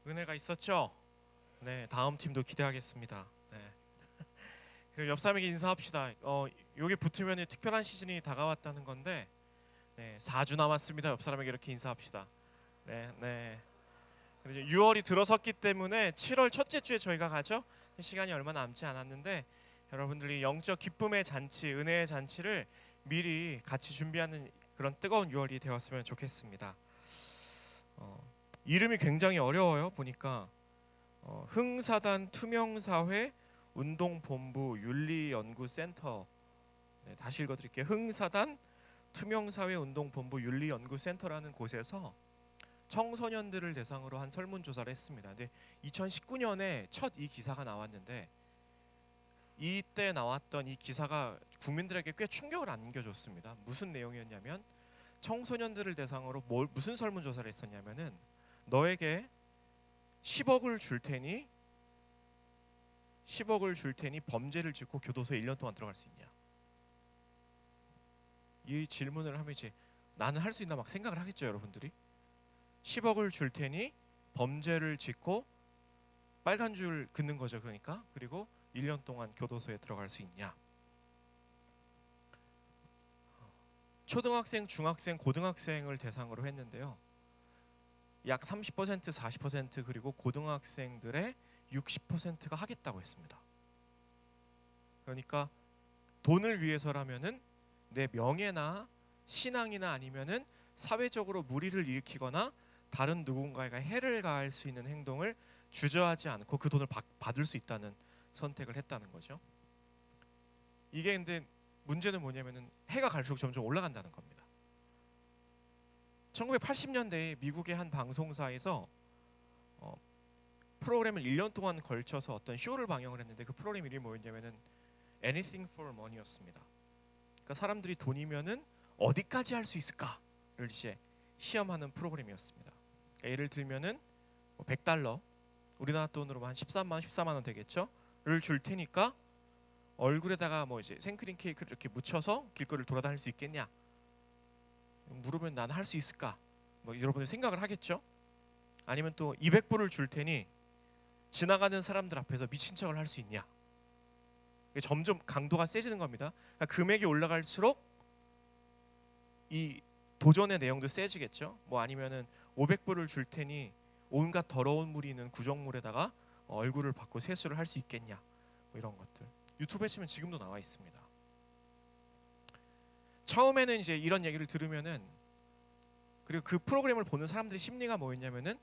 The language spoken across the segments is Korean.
은혜가 있었죠? 네, 다음 팀도 기대하겠습니다. 네. 그리고 옆 사람에게 인사합시다. 여기 붙으면 특별한 시즌이 다가왔다는 건데, 네, 4주 남았습니다. 옆 사람에게 이렇게 인사합시다. 네, 네. 그리고 이제 6월이 들어섰기 때문에 7월 첫째 주에 저희가 가죠. 시간이 얼마 남지 않았는데 여러분들이 영적 기쁨의 잔치, 은혜의 잔치를 미리 같이 준비하는 그런 뜨거운 6월이 되었으면 좋겠습니다. 이름이 굉장히 어려워요. 보니까 흥사단 투명사회 운동본부 윤리연구센터. 네, 다시 읽어드릴게요. 흥사단 투명사회 운동본부 윤리연구센터라는 곳에서 청소년들을 대상으로 한 설문조사를 했습니다. 근데 2019년에 첫 이 기사가 나왔는데 이때 나왔던 이 기사가 국민들에게 꽤 충격을 안겨줬습니다. 무슨 내용이었냐면 청소년들을 대상으로 무슨 설문조사를 했었냐면은 너에게 10억을 줄 테니 범죄를 짓고 교도소에 1년 동안 들어갈 수 있냐. 이 질문을 하면 이제 나는 할 수 있나 막 생각을 하겠죠, 여러분들이. 10억을 줄 테니 범죄를 짓고 빨간 줄 긋는 거죠, 그러니까. 그리고 1년 동안 교도소에 들어갈 수 있냐. 초등학생, 중학생, 고등학생을 대상으로 했는데요. 약 30%, 40% 그리고 고등학생들의 60%가 하겠다고 했습니다. 그러니까 돈을 위해서라면은 내 명예나 신앙이나 아니면은 사회적으로 무리를 일으키거나 다른 누군가에게 해를 가할 수 있는 행동을 주저하지 않고 그 돈을 받을 수 있다는 선택을 했다는 거죠. 이게 근데 문제는 뭐냐면은 해가 갈수록 점점 올라간다는 겁니다. 1980년대에 미국의 한 방송사에서 프로그램을 1년 동안 걸쳐서 어떤 쇼를 방영을 했는데 그 프로그램 이름이 뭐였냐면은 Anything for Money였습니다. 그러니까 사람들이 돈이면은 어디까지 할 수 있을까를 이제 시험하는 프로그램이었습니다. 그러니까 예를 들면은 $100, 우리나라 돈으로 한 13만 원, 14만 원 되겠죠?를 줄 테니까 얼굴에다가 뭐 이제 생크림 케이크를 이렇게 묻혀서 길거리를 돌아다닐 수 있겠냐? 물으면 나는 할 수 있을까? 뭐 여러분들 생각을 하겠죠? 아니면 또 200불을 줄 테니 지나가는 사람들 앞에서 미친 척을 할 수 있냐? 점점 강도가 세지는 겁니다. 그러니까 금액이 올라갈수록 이 도전의 내용도 세지겠죠. 뭐 아니면은 500불을 줄 테니 온갖 더러운 물이 있는 구정물에다가 얼굴을 받고 세수를 할 수 있겠냐? 뭐 이런 것들. 유튜브에 치면 지금도 나와 있습니다. 처음에는 이제 이런 얘기를 들으면은 그리고 그 프로그램을 보는 사람들의 심리가 뭐였냐면은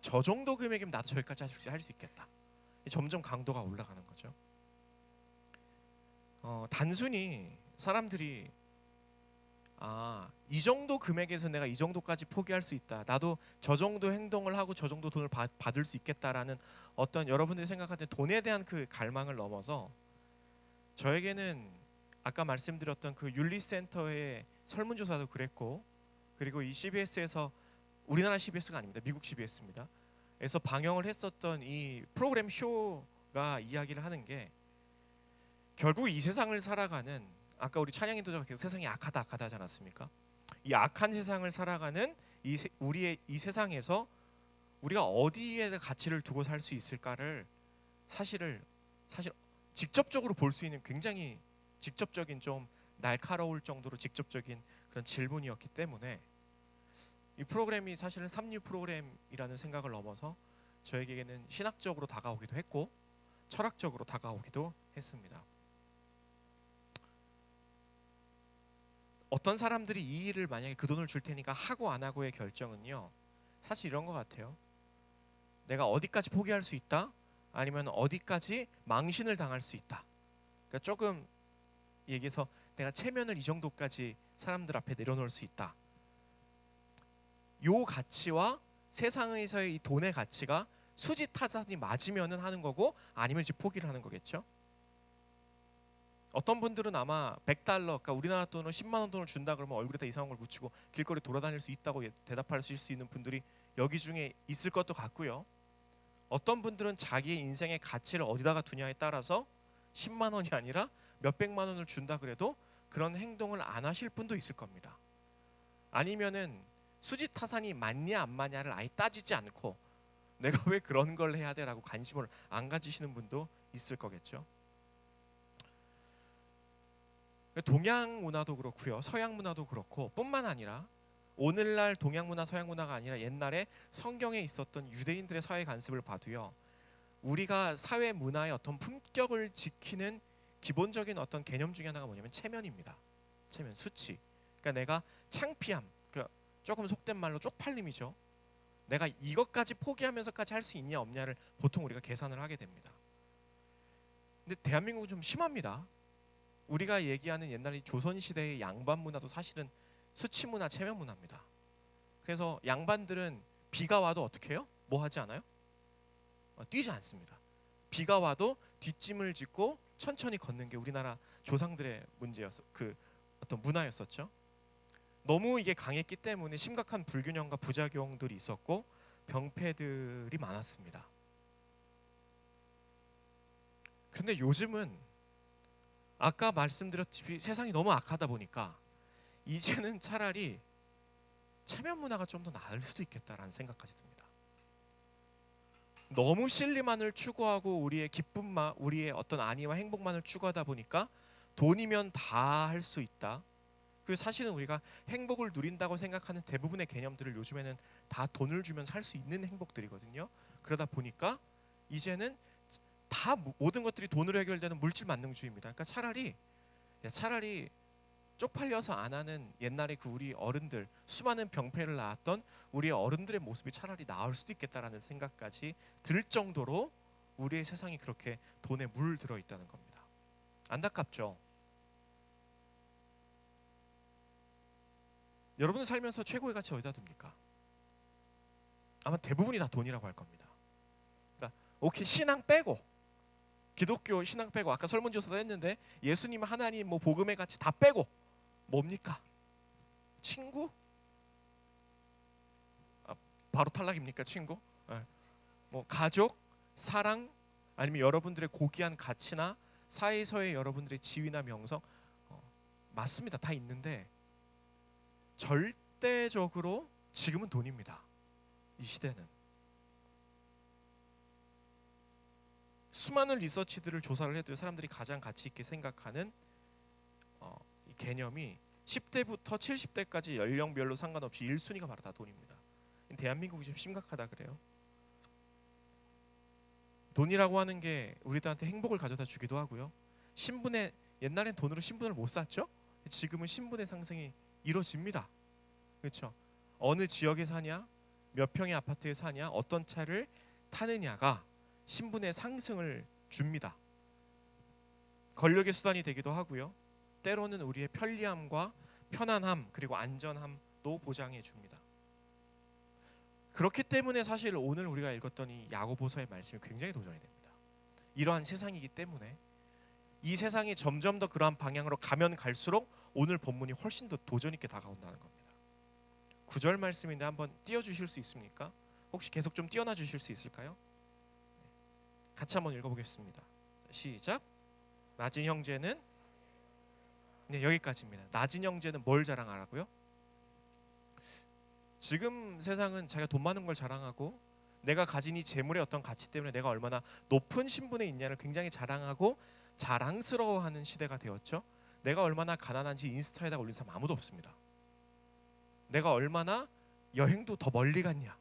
저 정도 금액이면 나도 저기까지 할 수 있겠다. 점점 강도가 올라가는 거죠. 단순히 사람들이 이 정도 금액에서 내가 이 정도까지 포기할 수 있다. 나도 저 정도 행동을 하고 저 정도 돈을 받을 수 있겠다라는 어떤 여러분들이 생각하는 돈에 대한 그 갈망을 넘어서 저에게는 아까 말씀드렸던 그 윤리센터의 설문조사도 그랬고 그리고 이 CBS에서 우리나라 CBS가 아닙니다. 미국 CBS입니다. 에서 방영을 했었던 이 프로그램 쇼가 이야기를 하는 게 결국 이 세상을 살아가는 아까 우리 찬양이도 계속 세상이 악하다 하지 않았습니까? 이 악한 세상을 살아가는 우리의 이 세상에서 우리가 어디에 가치를 두고 살 수 있을까를 사실 직접적으로 볼 수 있는 굉장히 직접적인 좀 날카로울 정도로 직접적인 그런 질문이었기 때문에 이 프로그램이 사실은 삼류 프로그램이라는 생각을 넘어서 저에게는 신학적으로 다가오기도 했고 철학적으로 다가오기도 했습니다. 어떤 사람들이 이 일을 만약에 그 돈을 줄 테니까 하고 안 하고의 결정은요 사실 이런 것 같아요. 내가 어디까지 포기할 수 있다 아니면 어디까지 망신을 당할 수 있다. 그러니까 조금 얘기해서 내가 체면을 이 정도까지 사람들 앞에 내려놓을 수 있다. 요 가치와 세상에서의 이 돈의 가치가 수지타산이 맞으면은 하는 거고 아니면 이제 포기를 하는 거겠죠. 어떤 분들은 아마 $100, 그러니까 우리나라 돈으로 10만 원 돈을 준다 그러면 얼굴에다 이상한 걸 묻히고 길거리 돌아다닐 수 있다고 대답하실 수 있는 분들이 여기 중에 있을 것도 같고요. 어떤 분들은 자기의 인생의 가치를 어디다가 두냐에 따라서 10만 원이 아니라 몇백만 원을 준다 그래도 그런 행동을 안 하실 분도 있을 겁니다. 아니면은 수지타산이 맞냐 안 맞냐를 아예 따지지 않고 내가 왜 그런 걸 해야 돼라고 관심을 안 가지시는 분도 있을 거겠죠. 동양 문화도 그렇고요, 서양 문화도 그렇고 뿐만 아니라 오늘날 동양 문화, 서양 문화가 아니라 옛날에 성경에 있었던 유대인들의 사회 관습을 봐도요, 우리가 사회 문화의 어떤 품격을 지키는 기본적인 어떤 개념 중에 하나가 뭐냐면 체면입니다. 체면, 수치. 그러니까 내가 창피함, 그러니까 조금 속된 말로 쪽팔림이죠. 내가 이것까지 포기하면서까지 할 수 있냐 없냐를 보통 우리가 계산을 하게 됩니다. 근데 대한민국은 좀 심합니다. 우리가 얘기하는 옛날 조선시대의 양반 문화도 사실은 수치 문화, 체면 문화입니다. 그래서 양반들은 비가 와도 어떻게 해요? 뭐 하지 않아요? 뛰지 않습니다. 비가 와도 뒷짐을 짓고 천천히 걷는 게 우리나라 조상들의 그 어떤 문화였었죠. 너무 이게 강했기 때문에 심각한 불균형과 부작용들이 있었고 병폐들이 많았습니다. 근데 요즘은 아까 말씀드렸듯이 세상이 너무 악하다 보니까 이제는 차라리 체면 문화가 좀 더 나을 수도 있겠다라는 생각까지 듭니다. 너무 실리만을 추구하고 우리의 기쁨만, 우리의 어떤 안위와 행복만을 추구하다 보니까 돈이면 다 할 수 있다. 그 사실은 우리가 행복을 누린다고 생각하는 대부분의 개념들을 요즘에는 다 돈을 주면 살 수 있는 행복들이거든요. 그러다 보니까 이제는 다 모든 것들이 돈으로 해결되는 물질 만능주의입니다. 그러니까 차라리 쪽팔려서 안 하는 옛날에 그 우리 어른들, 수많은 병폐를 낳았던 우리 어른들의 모습이 차라리 나을 수도 있겠다라는 생각까지 들 정도로 우리의 세상이 그렇게 돈에 물들어 있다는 겁니다. 안타깝죠. 여러분은 살면서 최고의 가치 어디다 둡니까? 아마 대부분이 다 돈이라고 할 겁니다. 그러니까 오케이, 신앙 빼고, 기독교 신앙 빼고, 아까 설문조사도 했는데 예수님, 하나님, 뭐 복음의 가치 다 빼고 뭡니까? 친구? 바로 탈락입니까? 친구? 뭐 가족, 사랑, 아니면 여러분들의 고귀한 가치나 사회에서의 여러분들의 지위나 명성, 맞습니다. 다 있는데 절대적으로 지금은 돈입니다. 이 시대는. 수많은 리서치들을 조사를 해도 사람들이 가장 가치 있게 생각하는 이 개념이 10대부터 70대까지 연령별로 상관없이 1순위가 바로 다 돈입니다. 대한민국이 좀 심각하다 그래요. 돈이라고 하는 게 우리들한테 행복을 가져다 주기도 하고요. 옛날엔 돈으로 신분을 못 샀죠? 지금은 신분의 상승이 이루어집니다. 그렇죠? 어느 지역에 사냐, 몇 평의 아파트에 사냐, 어떤 차를 타느냐가 신분의 상승을 줍니다. 권력의 수단이 되기도 하고요. 때로는 우리의 편리함과 편안함 그리고 안전함도 보장해 줍니다. 그렇기 때문에 사실 오늘 우리가 읽었던 이 야고보서의 말씀이 굉장히 도전이 됩니다. 이러한 세상이기 때문에 이 세상이 점점 더 그러한 방향으로 가면 갈수록 오늘 본문이 훨씬 더 도전 있게 다가온다는 겁니다. 9절 말씀인데 한번 띄워주실 수 있습니까? 혹시 계속 좀 띄워놔 주실 수 있을까요? 같이 한번 읽어보겠습니다. 시작. 낮은 형제는, 네, 여기까지입니다. 낮은 형제는 뭘 자랑하라고요? 지금 세상은 자기가 돈 많은 걸 자랑하고 내가 가진 이 재물의 어떤 가치 때문에 내가 얼마나 높은 신분에 있냐를 굉장히 자랑하고 자랑스러워하는 시대가 되었죠. 내가 얼마나 가난한지 인스타에다가 올린 사람 아무도 없습니다. 내가 얼마나 여행도 더 멀리 갔냐,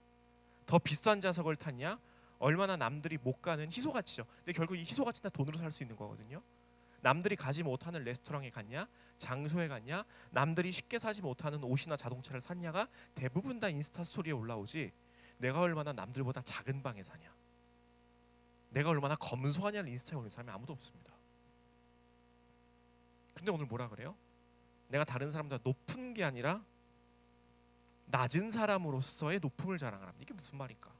더 비싼 좌석을 탔냐, 얼마나 남들이 못 가는 희소가치죠. 근데 결국 이 희소가치는 다 돈으로 살 수 있는 거거든요. 남들이 가지 못하는 레스토랑에 갔냐, 장소에 갔냐, 남들이 쉽게 사지 못하는 옷이나 자동차를 샀냐가 대부분 다 인스타 스토리에 올라오지, 내가 얼마나 남들보다 작은 방에 사냐, 내가 얼마나 검소하냐를 인스타에 올리는 사람이 아무도 없습니다. 근데 오늘 뭐라 그래요? 내가 다른 사람보다 높은 게 아니라 낮은 사람으로서의 높음을 자랑하라. 이게 무슨 말일까?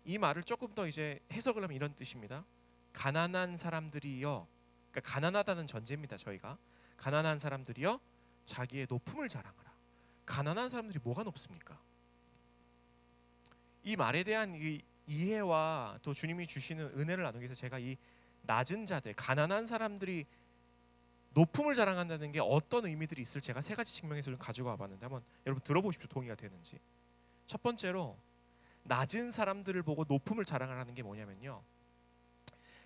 이 말을 조금 더 이제 해석을 하면 이런 뜻입니다. 가난한 사람들이여, 그러니까 가난하다는 전제입니다. 저희가 가난한 사람들이여 자기의 높음을 자랑하라. 가난한 사람들이 뭐가 높습니까? 이 말에 대한 이 이해와 또 주님이 주시는 은혜를 나누기 위해서 제가 이 낮은 자들, 가난한 사람들이 높음을 자랑한다는 게 어떤 의미들이 있을 제가 세 가지 측면에서 좀 가지고 와봤는데 한번 여러분 들어보십시오. 동의가 되는지. 첫 번째로 낮은 사람들을 보고 높음을 자랑하라는 게 뭐냐면요,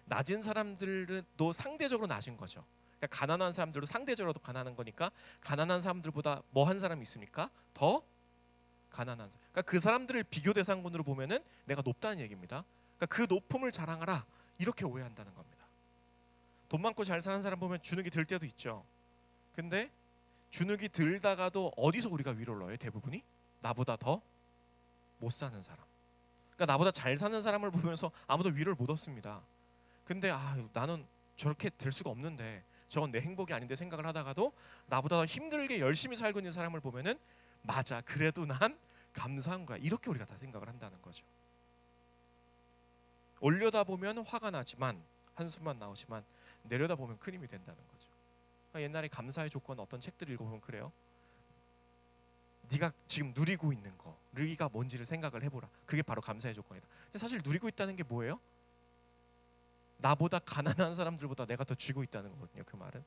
낮은 사람들도 상대적으로 낮은 거죠. 그러니까 가난한 사람들도 상대적으로 가난한 거니까, 가난한 사람들보다 뭐 한 사람이 있습니까? 더 가난한 사람. 그러니까 그 사람들을 비교 대상군으로 보면은 내가 높다는 얘기입니다. 그러니까 그 높음을 자랑하라, 이렇게 오해한다는 겁니다. 돈 많고 잘 사는 사람 보면 주눅이 들 때도 있죠. 근데 주눅이 들다가도 어디서 우리가 위로를 넣어요? 대부분이 나보다 더 못 사는 사람. 그러니까 나보다 잘 사는 사람을 보면서 아무도 위로를 못 얻습니다. 근데 나는 저렇게 될 수가 없는데, 저건 내 행복이 아닌데 생각을 하다가도 나보다 더 힘들게 열심히 살고 있는 사람을 보면은 맞아, 그래도 난 감사한 거야, 이렇게 우리가 다 생각을 한다는 거죠. 올려다 보면 화가 나지만, 한숨만 나오지만 내려다 보면 큰 힘이 된다는 거죠. 그러니까 옛날에 감사의 조건 어떤 책들을 읽어보면 그래요. 네가 지금 누리고 있는 거, 네가 뭔지를 생각을 해보라. 그게 바로 감사의 조건이다. 근데 사실 누리고 있다는 게 뭐예요? 나보다 가난한 사람들보다 내가 더 쥐고 있다는 거거든요. 그 말은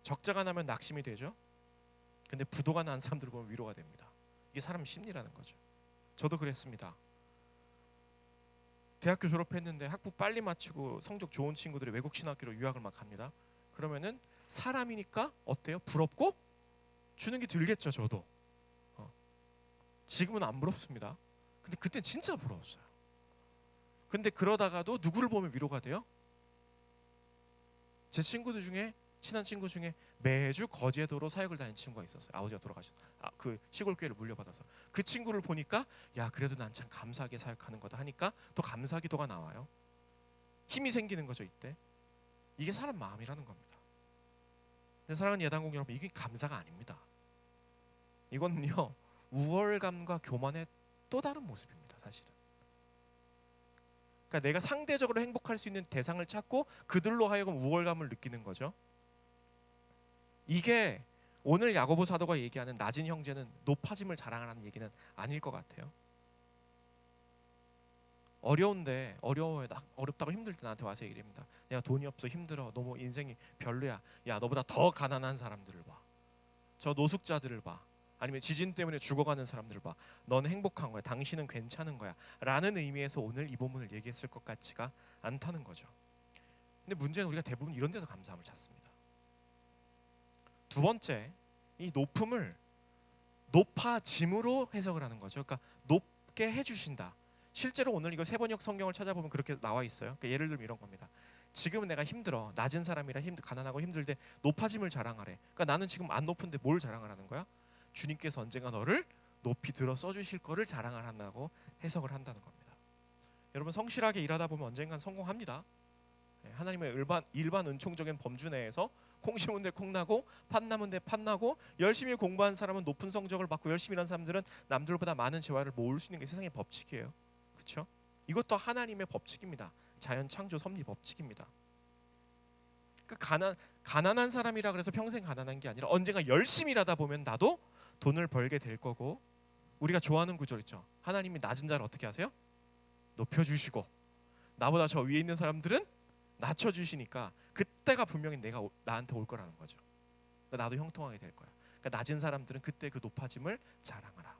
적자가 나면 낙심이 되죠. 근데 부도가 난 사람들 보면 위로가 됩니다. 이게 사람 심리라는 거죠. 저도 그랬습니다. 대학교 졸업했는데 학부 빨리 마치고 성적 좋은 친구들이 외국 신학교로 유학을 막 갑니다. 그러면은 사람이니까 어때요? 부럽고 주눅이 들겠죠. 저도 지금은 안 부럽습니다. 근데 그땐 진짜 부러웠어요. 근데 그러다가도 누구를 보면 위로가 돼요? 제 친구들 중에, 친한 친구 중에 매주 거제도로 사역을 다니는 친구가 있었어요. 아버지가 돌아가셔서 그 시골 교회를 물려받아서. 그 친구를 보니까 야, 그래도 난 참 감사하게 사역하는 거다 하니까 또 감사 기도가 나와요. 힘이 생기는 거죠. 이때 이게 사람 마음이라는 겁니다. 근데 사랑하는 예단공 여러분, 이게 감사가 아닙니다. 이거는요, 우월감과 교만의 또 다른 모습입니다. 사실은. 그러니까 내가 상대적으로 행복할 수 있는 대상을 찾고 그들로 하여금 우월감을 느끼는 거죠. 이게 오늘 야고보 사도가 얘기하는 낮은 형제는 높아짐을 자랑하라는 얘기는 아닐 것 같아요. 어려운데, 어려워요, 어렵다고 힘들 때 나한테 와서 얘기를 합니다. 내가 돈이 없어, 힘들어, 너무 인생이 별로야. 야, 너보다 더 가난한 사람들을 봐. 저 노숙자들을 봐. 아니면 지진 때문에 죽어가는 사람들을 봐. 넌 행복한 거야, 당신은 괜찮은 거야 라는 의미에서 오늘 이 본문을 얘기했을 것 같지가 않다는 거죠. 근데 문제는 우리가 대부분 이런 데서 감사함을 찾습니다. 두 번째, 이 높음을 높아짐으로 해석을 하는 거죠. 그러니까 높게 해주신다. 실제로 오늘 이거 세번역 성경을 찾아보면 그렇게 나와 있어요. 그러니까 예를 들면 이런 겁니다. 지금은 내가 힘들어, 낮은 사람이라 가난하고 힘들때 높아짐을 자랑하래. 그러니까 나는 지금 안 높은데 뭘 자랑하라는 거야? 주님께서 언젠가 너를 높이 들어 써주실 거를 자랑을 한다고 해석을 한다는 겁니다. 여러분, 성실하게 일하다 보면 언젠간 성공합니다. 하나님의 일반 은총적인 범주 내에서 콩 심은 데 콩 나고 팥 남은 데 팥 나고, 열심히 공부한 사람은 높은 성적을 받고, 열심히 일하는 사람들은 남들보다 많은 재화를 모을 수 있는 게 세상의 법칙이에요. 그렇죠? 이것도 하나님의 법칙입니다. 자연 창조 섭리 법칙입니다. 그러니까 가난한 사람이라 그래서 평생 가난한 게 아니라 언젠가 열심히 일하다 보면 나도 돈을 벌게 될 거고, 우리가 좋아하는 구절 있죠. 하나님이 낮은 자를 어떻게 하세요? 높여주시고 나보다 저 위에 있는 사람들은 낮춰주시니까 그때가 분명히 나한테 올 거라는 거죠. 그러니까 나도 형통하게 될 거야. 그러니까 낮은 사람들은 그때 그 높아짐을 자랑하라.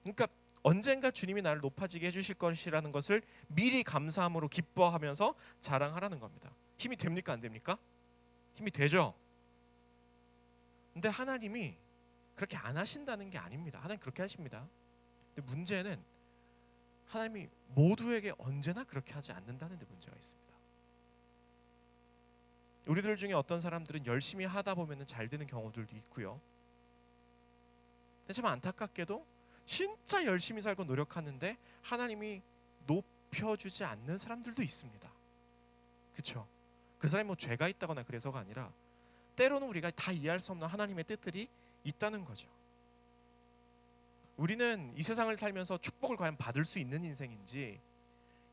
그러니까 언젠가 주님이 나를 높아지게 해주실 것이라는 것을 미리 감사함으로 기뻐하면서 자랑하라는 겁니다. 힘이 됩니까, 안 됩니까? 힘이 되죠. 근데 하나님이 그렇게 안 하신다는 게 아닙니다. 하나님 그렇게 하십니다. 근데 문제는 하나님이 모두에게 언제나 그렇게 하지 않는다는 데 문제가 있습니다. 우리들 중에 어떤 사람들은 열심히 하다 보면 잘 되는 경우들도 있고요. 근데 참 안타깝게도 진짜 열심히 살고 노력하는데 하나님이 높여주지 않는 사람들도 있습니다. 그렇죠? 그 사람이 뭐 죄가 있다거나 그래서가 아니라 때로는 우리가 다 이해할 수 없는 하나님의 뜻들이 있다는 거죠. 우리는 이 세상을 살면서 축복을 과연 받을 수 있는 인생인지,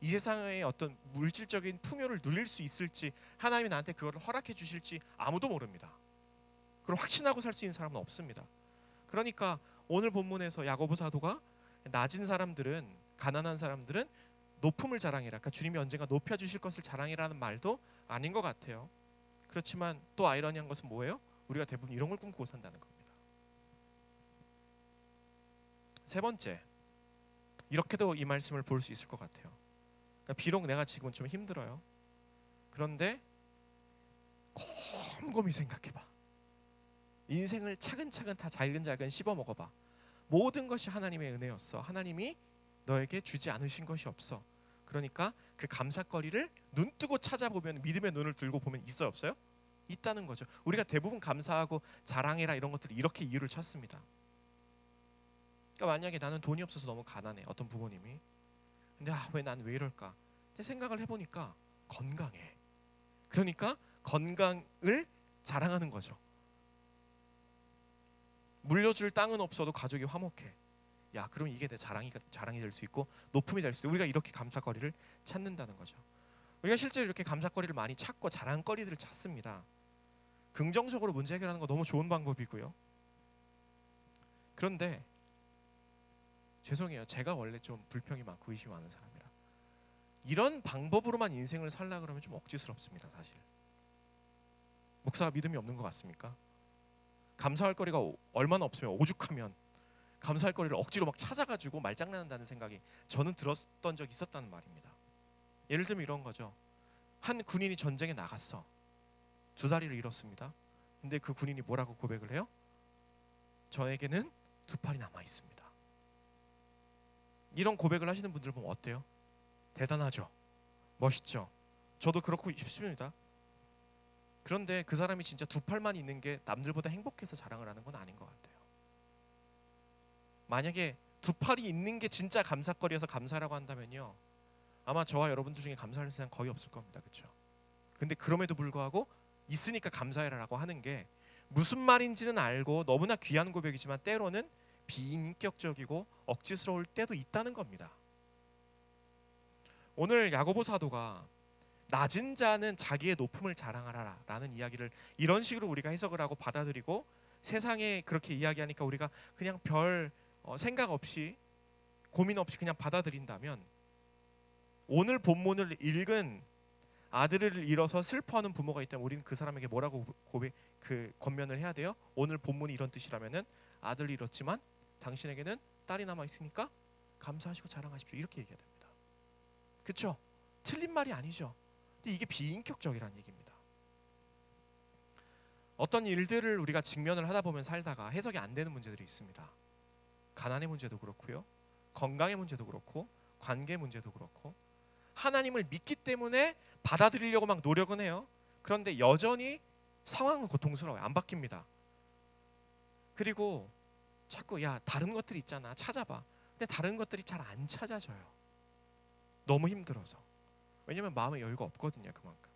이 세상의 어떤 물질적인 풍요를 누릴 수 있을지, 하나님이 나한테 그걸 허락해 주실지 아무도 모릅니다. 그걸 확신하고 살 수 있는 사람은 없습니다. 그러니까 오늘 본문에서 야고보 사도가 낮은 사람들은, 가난한 사람들은 높음을 자랑해라, 그러니까 주님이 언젠가 높여주실 것을 자랑이라는 말도 아닌 것 같아요. 그렇지만 또 아이러니한 것은 뭐예요? 우리가 대부분 이런 걸 꿈꾸고 산다는 겁니다. 세 번째, 이렇게도 이 말씀을 볼 수 있을 것 같아요. 그러니까 비록 내가 지금은 좀 힘들어요. 그런데 곰곰이 생각해봐. 인생을 차근차근 다 잘근잘근 씹어 먹어봐. 모든 것이 하나님의 은혜였어. 하나님이 너에게 주지 않으신 것이 없어. 그러니까 그 감사거리를 눈 뜨고 찾아보면, 믿음의 눈을 들고 보면 있어요, 없어요? 있다는 거죠. 우리가 대부분 감사하고 자랑해라 이런 것들을 이렇게 이유를 찾습니다. 그러니까 만약에 나는 돈이 없어서 너무 가난해, 어떤 부모님이. 근데 왜 난 왜 이럴까? 생각을 해보니까 건강해. 그러니까 건강을 자랑하는 거죠. 물려줄 땅은 없어도 가족이 화목해. 야, 그럼 이게 내 자랑이 될 수 있고 높음이 될 수 있고, 우리가 이렇게 감사거리를 찾는다는 거죠. 우리가 실제로 이렇게 감사거리를 많이 찾고 자랑거리들을 찾습니다. 긍정적으로 문제 해결하는 거 너무 좋은 방법이고요. 그런데 죄송해요, 제가 원래 좀 불평이 많고 의심이 많은 사람이라 이런 방법으로만 인생을 살라 그러면 좀 억지스럽습니다. 사실 목사가 믿음이 없는 것 같습니까? 감사할 거리가 얼마나 없으면, 오죽하면 감사할 거리를 억지로 막 찾아가지고 말장난한다는 생각이 저는 들었던 적이 있었다는 말입니다. 예를 들면 이런 거죠. 한 군인이 전쟁에 나갔어. 2다리를 잃었습니다. 근데 그 군인이 뭐라고 고백을 해요? 저에게는 2팔이 남아 있습니다. 이런 고백을 하시는 분들 보면 어때요? 대단하죠? 멋있죠? 저도 그렇고 싶습니다. 그런데 그 사람이 진짜 2팔만 있는 게 남들보다 행복해서 자랑을 하는 건 아닌 것 같아요. 만약에 2팔이 있는 게 진짜 감사거리여서 감사라고 한다면요, 아마 저와 여러분들 중에 감사하는 사람 거의 없을 겁니다. 그렇죠? 근데 그럼에도 불구하고 있으니까 감사해라라고 하는 게 무슨 말인지는 알고 너무나 귀한 고백이지만 때로는 비인격적이고 억지스러울 때도 있다는 겁니다. 오늘 야고보 사도가 낮은 자는 자기의 높음을 자랑하라 라는 이야기를 이런 식으로 우리가 해석을 하고 받아들이고 세상에 그렇게 이야기하니까 우리가 그냥 별 생각 없이 고민 없이 그냥 받아들인다면, 오늘 본문을 읽은 아들을 잃어서 슬퍼하는 부모가 있다면 우리는 그 사람에게 뭐라고 권면을 해야 돼요? 오늘 본문이 이런 뜻이라면은 아들을 잃었지만 당신에게는 딸이 남아 있으니까 감사하시고 자랑하십시오, 이렇게 얘기해야 됩니다. 그렇죠? 틀린 말이 아니죠. 근데 이게 비인격적이라는 얘기입니다. 어떤 일들을 우리가 직면을 하다 보면 살다가 해석이 안 되는 문제들이 있습니다. 가난의 문제도 그렇고요, 건강의 문제도 그렇고, 관계 문제도 그렇고, 하나님을 믿기 때문에 받아들이려고 막 노력은 해요. 그런데 여전히 상황은 고통스러워요. 안 바뀝니다. 그리고 자꾸 다른 것들이 있잖아, 찾아봐. 근데 다른 것들이 잘 안 찾아져요. 너무 힘들어서. 왜냐면 마음에 여유가 없거든요. 그만큼.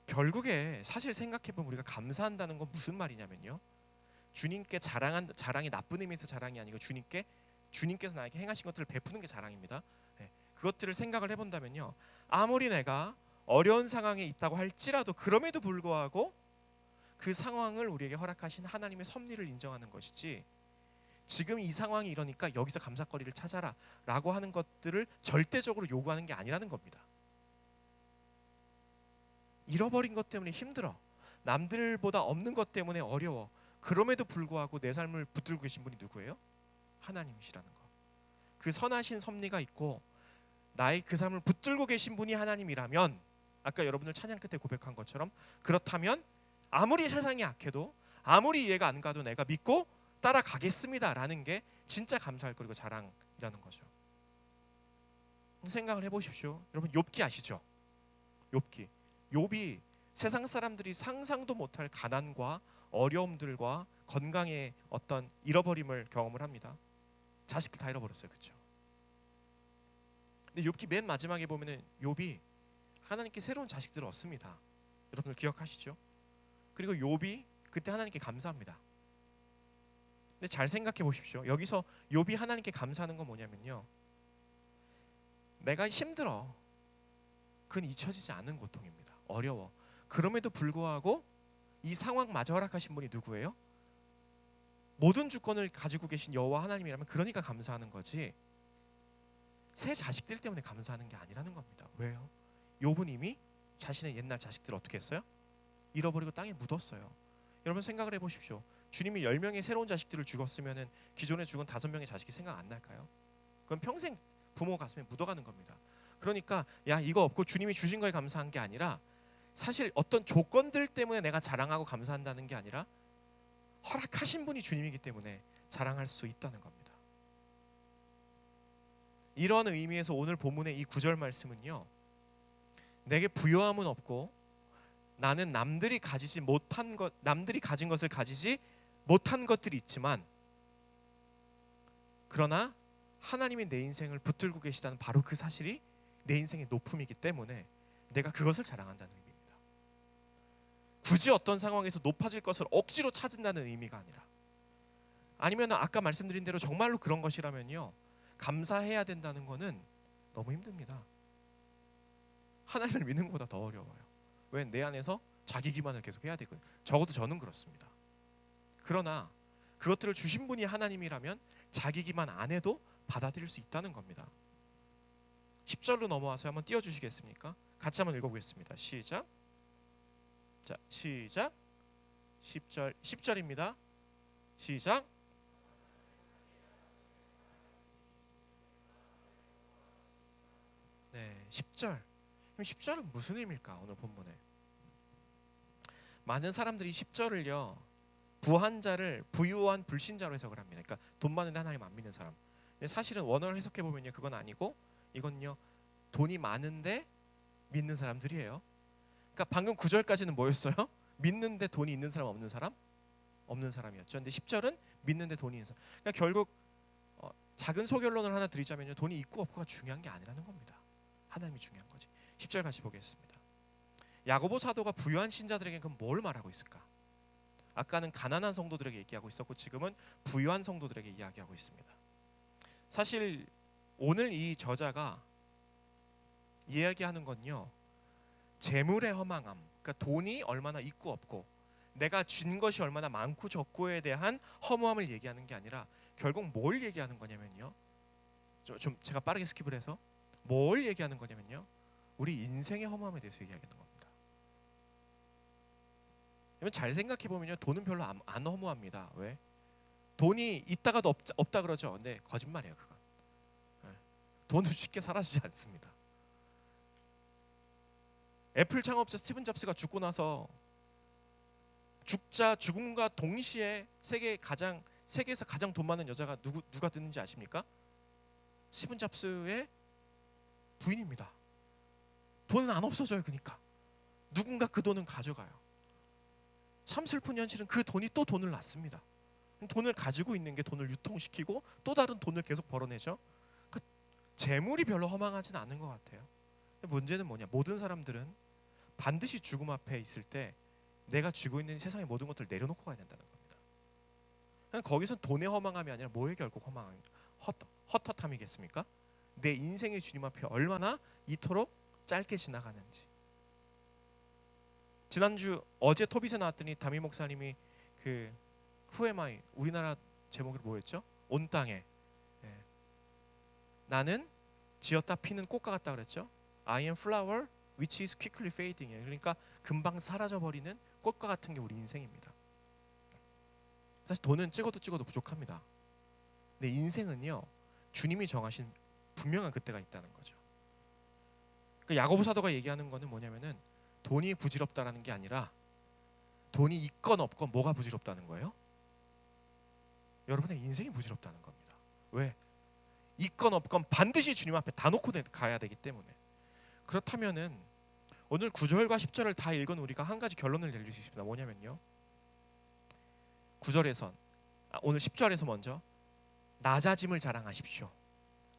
결국에 사실 생각해보면 우리가 감사한다는 건 무슨 말이냐면요, 주님께 자랑이 나쁜 의미에서 자랑이 아니고 주님께서 나에게 행하신 것들을 베푸는 게 자랑입니다. 그것들을 생각을 해본다면요, 아무리 내가 어려운 상황에 있다고 할지라도 그럼에도 불구하고 그 상황을 우리에게 허락하신 하나님의 섭리를 인정하는 것이지, 지금 이 상황이 이러니까 여기서 감사거리를 찾아라 라고 하는 것들을 절대적으로 요구하는 게 아니라는 겁니다. 잃어버린 것 때문에 힘들어, 남들보다 없는 것 때문에 어려워, 그럼에도 불구하고 내 삶을 붙들고 계신 분이 누구예요? 하나님이시라는 거. 그 선하신 섭리가 있고 나의 그 삶을 붙들고 계신 분이 하나님이라면, 아까 여러분들 찬양 끝에 고백한 것처럼, 그렇다면 아무리 세상이 악해도 아무리 이해가 안 가도 내가 믿고 따라가겠습니다 라는 게 진짜 감사할 거리고 자랑이라는 거죠. 생각을 해보십시오. 여러분 욥기 아시죠? 욥이 세상 사람들이 상상도 못할 가난과 어려움들과 건강의 어떤 잃어버림을 경험을 합니다. 자식들 다 잃어버렸어요. 그렇죠? 근데 욥기 맨 마지막에 보면은 욥이 하나님께 새로운 자식들을 얻습니다. 여러분들 기억하시죠? 그리고 욥이 그때 하나님께 감사합니다. 근데 잘 생각해 보십시오. 여기서 욥이 하나님께 감사하는 건 뭐냐면요, 내가 힘들어, 그건 잊혀지지 않는 고통입니다. 어려워. 그럼에도 불구하고 이 상황마저 허락하신 분이 누구예요? 모든 주권을 가지고 계신 여호와 하나님이라면 그러니까 감사하는 거지, 새 자식들 때문에 감사하는 게 아니라는 겁니다. 왜요? 욥은 이미 자신의 옛날 자식들을 어떻게 했어요? 잃어버리고 땅에 묻었어요. 여러분 생각을 해보십시오. 주님이 10명의 새로운 자식들을 죽었으면은 기존에 죽은 5명의 자식이 생각 안 날까요? 그건 평생 부모 가슴에 묻어가는 겁니다. 그러니까 야 이거 없고 주님이 주신 거에 감사한 게 아니라 사실 어떤 조건들 때문에 내가 자랑하고 감사한다는 게 아니라 허락하신 분이 주님이기 때문에 자랑할 수 있다는 겁니다. 이런 의미에서 오늘 본문의 이 9절 말씀은요, 내게 부요함은 없고 나는 남들이 가진 것을 가지지 못한 것들이 있지만 그러나 하나님이 내 인생을 붙들고 계시다는 바로 그 사실이 내 인생의 높음이기 때문에 내가 그것을 자랑한다는 의미입니다. 굳이 어떤 상황에서 높아질 것을 억지로 찾는다는 의미가 아니라, 아니면 아까 말씀드린 대로 정말로 그런 것이라면요, 감사해야 된다는 거는 너무 힘듭니다. 하나님을 믿는 것보다 더 어려워요. 왜? 내 안에서 자기 기만을 계속 해야 되거든요. 적어도 저는 그렇습니다. 그러나 그것들을 주신 분이 하나님이라면 자기 기만 안 해도 받아들일 수 있다는 겁니다. 10절로 넘어와서 한번 띄워주시겠습니까? 같이 한번 읽어보겠습니다. 시작. 자, 시작. 10절입니다. 시작. 네, 10절. 그럼 10절은 무슨 의미일까? 오늘 본문에 많은 사람들이 10절을요 부한 자를 부유한 불신자로 해석을 합니다. 그러니까 돈 많은데 하나님 안 믿는 사람. 근데 사실은 원어를 해석해 보면요 그건 아니고 이건요 돈이 많은데 믿는 사람들이에요. 그러니까 방금 9절까지는 뭐였어요? 믿는데 돈이 있는 사람 없는 사람? 없는 사람이었죠. 근데 10절은 믿는데 돈이 있는 사람. 그러니까 결국 작은 소결론을 하나 드리자면요, 돈이 있고 없고가 중요한 게 아니라는 겁니다. 하나님이 중요한 거지. 10절 같이 보겠습니다. 야고보 사도가 부유한 신자들에게 그럼 뭘 말하고 있을까? 아까는 가난한 성도들에게 얘기하고 있었고 지금은 부유한 성도들에게 이야기하고 있습니다. 사실 오늘 이 저자가 이야기하는 건요, 재물의 허망함, 그러니까 돈이 얼마나 있고 없고 내가 준 것이 얼마나 많고 적고에 대한 허무함을 얘기하는 게 아니라 결국 뭘 얘기하는 거냐면요, 좀 제가 빠르게 스킵을 해서 뭘 얘기하는 거냐면요, 우리 인생의 허무함에 대해서 얘기하는 겁니다. 잘 생각해 보면요, 돈은 별로 안 허무합니다. 왜? 돈이 있다가도 없다 그러죠. 네, 거짓말이에요, 그건. 돈은 쉽게 사라지지 않습니다. 애플 창업자 스티븐 잡스가 죽고 나서 죽음과 동시에 세계에서 가장 돈 많은 여자가 누가 됐는지 아십니까? 스티븐 잡스의 부인입니다. 돈은 안 없어져요. 그러니까 누군가 그 돈은 가져가요. 참 슬픈 현실은 그 돈이 또 돈을 낳습니다. 돈을 가지고 있는 게 돈을 유통시키고 또 다른 돈을 계속 벌어내죠. 그러니까 재물이 별로 허망하진 않은 것 같아요. 문제는 뭐냐, 모든 사람들은 반드시 죽음 앞에 있을 때 내가 쥐고 있는 세상의 모든 것들을 내려놓고 가야 된다는 겁니다. 그러니까 거기선 돈의 허망함이 아니라 뭐에 결국 허망함이, 헛헛함이겠습니까? 내 인생의 주님 앞에 얼마나 이토록 짧게 지나가는지. 지난주 어제 토빗에 나왔더니 담임 목사님이 그 후에마이, 우리나라 제목이 뭐였죠? 온 땅에, 나는 지었다 피는 꽃과 같다 그랬죠. I am flower which is quickly fading. 그러니까 금방 사라져 버리는 꽃과 같은 게 우리 인생입니다. 사실 돈은 찍어도 부족합니다. 근데 인생은요, 주님이 정하신 분명한 그때가 있다는 거죠. 그 야고보 사도가 얘기하는 거는 뭐냐면은 돈이 부질없다라는 게 아니라 돈이 있건 없건 뭐가 부질없다는 거예요? 여러분의 인생이 부질없다는 겁니다. 왜? 있건 없건 반드시 주님 앞에 다 놓고 가야 되기 때문에. 그렇다면은 오늘 9절과 10절을 다 읽은 우리가 한 가지 결론을 내릴 수 있습니다. 뭐냐면요, 9절에선 오늘 10절에서 먼저 낮아짐을 자랑하십시오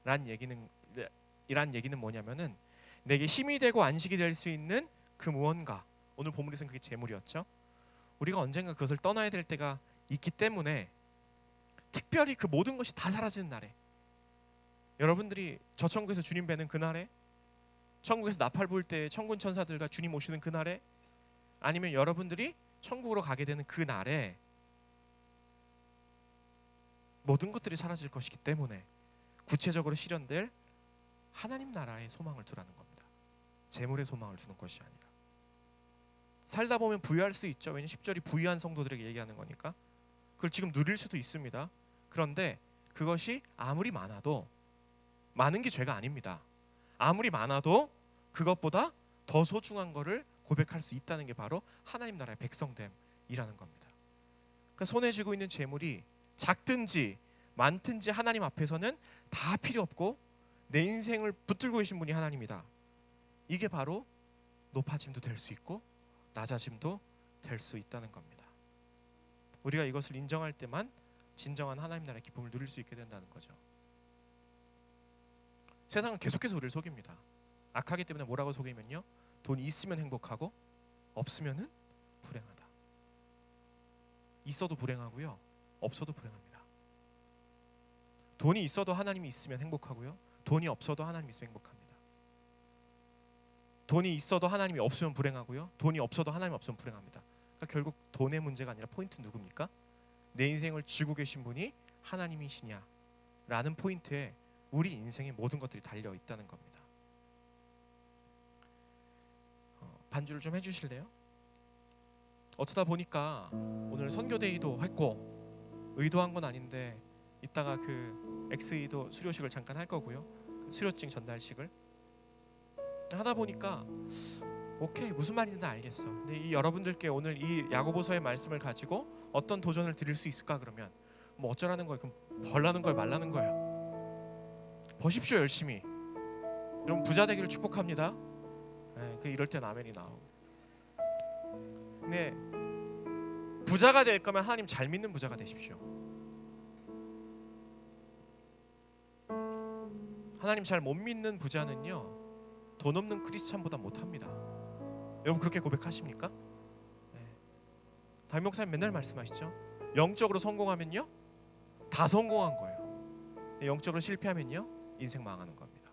라는 얘기는 뭐냐면은 내게 힘이 되고 안식이 될 수 있는 그 무언가, 오늘 본문에서는 그게 재물이었죠. 우리가 언젠가 그것을 떠나야 될 때가 있기 때문에 특별히 그 모든 것이 다 사라지는 날에, 여러분들이 저 천국에서 주님 뵈는 그날에, 천국에서 나팔 불 때 천군 천사들과 주님 오시는 그날에, 아니면 여러분들이 천국으로 가게 되는 그날에 모든 것들이 사라질 것이기 때문에 구체적으로 실현될 하나님 나라의 소망을 두라는 겁니다. 재물의 소망을 두는 것이 아니라. 살다 보면 부유할 수 있죠. 왜냐하면 10절이 부유한 성도들에게 얘기하는 거니까. 그걸 지금 누릴 수도 있습니다. 그런데 그것이 아무리 많아도 많은 게 죄가 아닙니다. 아무리 많아도 그것보다 더 소중한 거를 고백할 수 있다는 게 바로 하나님 나라의 백성됨이라는 겁니다. 그러니까 손에 쥐고 있는 재물이 작든지 많든지 하나님 앞에서는 다 필요 없고 내 인생을 붙들고 계신 분이 하나님이다. 이게 바로 높아짐도 될 수 있고 낮아짐도 될 수 있다는 겁니다. 우리가 이것을 인정할 때만 진정한 하나님 나라의 기쁨을 누릴 수 있게 된다는 거죠. 세상은 계속해서 우리를 속입니다. 악하기 때문에 뭐라고 속이면요, 돈이 있으면 행복하고 없으면은 불행하다. 있어도 불행하고요, 없어도 불행합니다. 돈이 있어도 하나님이 있으면 행복하고요, 돈이 없어도 하나님이 있으면 행복합니다. 돈이 있어도 하나님이 없으면 불행하고요, 돈이 없어도 하나님이 없으면 불행합니다. 그러니까 결국 돈의 문제가 아니라 포인트는 누굽니까? 내 인생을 쥐고 계신 분이 하나님이시냐 라는 포인트에 우리 인생의 모든 것들이 달려 있다는 겁니다. 반주를 좀 해주실래요? 어쩌다 보니까 오늘 선교데이도 했고 의도한 건 아닌데 이따가 그 엑스이도 수료식을 잠깐 할 거고요, 수료증 전달식을 하다 보니까 오케이, 무슨 말인지 알겠어. 근데 이 여러분들께 오늘 이 야고보서의 말씀을 가지고 어떤 도전을 드릴 수 있을까? 그러면 뭐 어쩌라는 거예요? 그럼 벌라는 거예요? 말라는 거예요? 버십시오, 열심히. 여러분 부자 되기를 축복합니다. 네, 그 이럴 땐 아멘이 나오고. 근데 부자가 될 거면 하나님 잘 믿는 부자가 되십시오. 하나님 잘 못 믿는 부자는요, 돈 없는 크리스찬보다 못합니다. 여러분 그렇게 고백하십니까? 네. 담임 목사님 맨날 말씀하시죠. 영적으로 성공하면요 다 성공한 거예요. 영적으로 실패하면요 인생 망하는 겁니다.